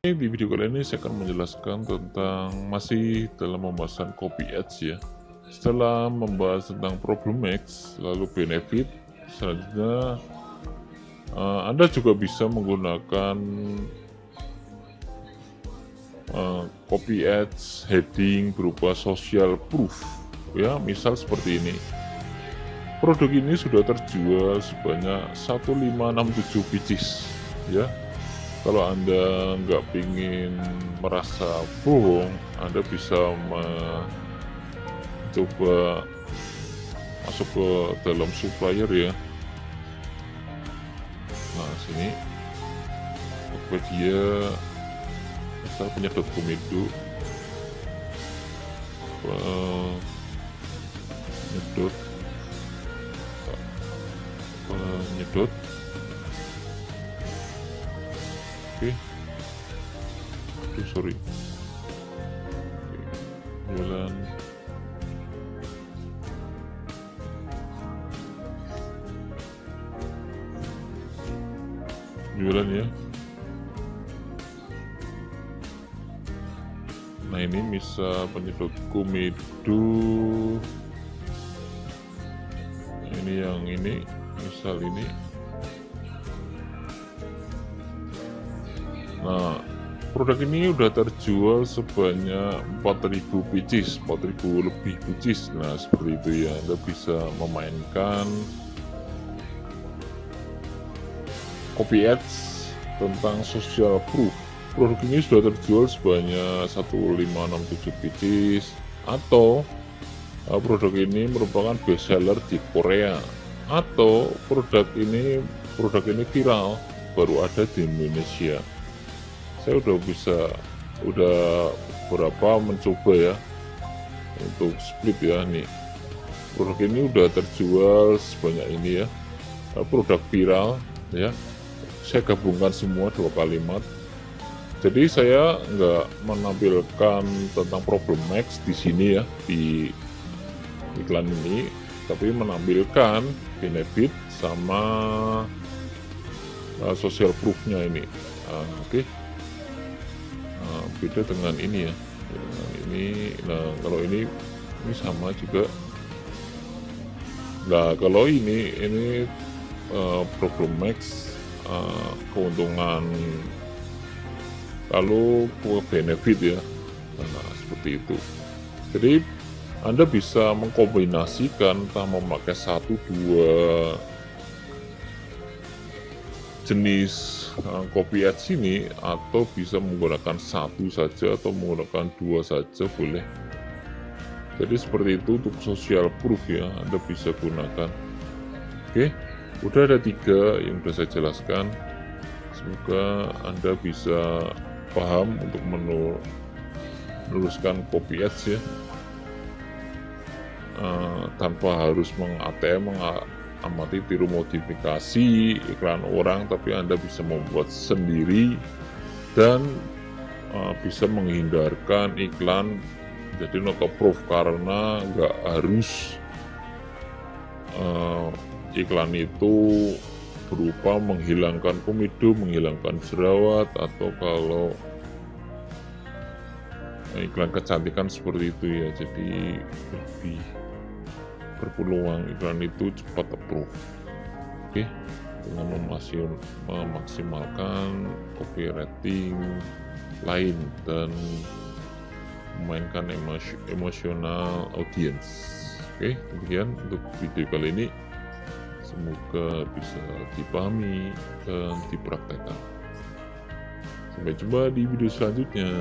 Di video kali ini saya akan menjelaskan tentang masih dalam pembahasan copy ads ya. Setelah membahas tentang problem X lalu benefit, selanjutnya Anda juga bisa menggunakan copy ads heading berupa social proof ya. Misal seperti ini, produk ini sudah terjual sebanyak 1567 pieces ya. Kalau Anda nggak ingin merasa bohong, Anda bisa mencoba masuk ke dalam supplier ya. Nah, sini Tokopedia, misal punya .komedo, penyedot. Oke, sorry, jualan ya. Nah, ini bisa penyedot komedo, ini yang ini, misal ini. Nah, produk ini udah terjual sebanyak 4000 pieces, 4000 lebih pieces. Nah, seperti itu ya. Anda bisa memainkan copy ads tentang social proof. Produk ini sudah terjual sebanyak 1567 pieces, atau produk ini merupakan best seller di Korea, atau produk ini viral baru ada di Indonesia. Saya udah berapa mencoba ya untuk split ya. Nih, produk ini udah terjual sebanyak ini ya, produk viral ya. Saya gabungkan semua 2 kalimat, jadi saya nggak menampilkan tentang problem X di sini ya, di iklan ini, tapi menampilkan benefit sama social proof-nya ini. Oke. Beda dengan ini ya, dengan ini. Nah, kalau ini sama juga. Nah, kalau ini problem Max, keuntungan, lalu benefit ya. Nah, seperti itu. Jadi Anda bisa mengkombinasikan entah memakai 1-2 jenis copy ads ini, atau bisa menggunakan 1 saja atau menggunakan 2 saja boleh. Jadi seperti itu untuk social proof ya, Anda bisa gunakan. Oke, udah ada 3 yang sudah saya jelaskan. Semoga Anda bisa paham untuk menuliskan copy ads ya, tanpa harus amati tiru modifikasi iklan orang, tapi Anda bisa membuat sendiri dan bisa menghindarkan iklan jadi no proof, karena nggak harus iklan itu berupa menghilangkan komedo, menghilangkan jerawat, atau kalau iklan kecantikan seperti itu ya. Jadi lebih berpeluang iklan itu cepat approve. Oke, dengan memaksimalkan copywriting lain dan memainkan emosional audience. Oke, demikian untuk video kali ini. Semoga bisa dipahami dan dipraktekkan. Sampai jumpa di video selanjutnya.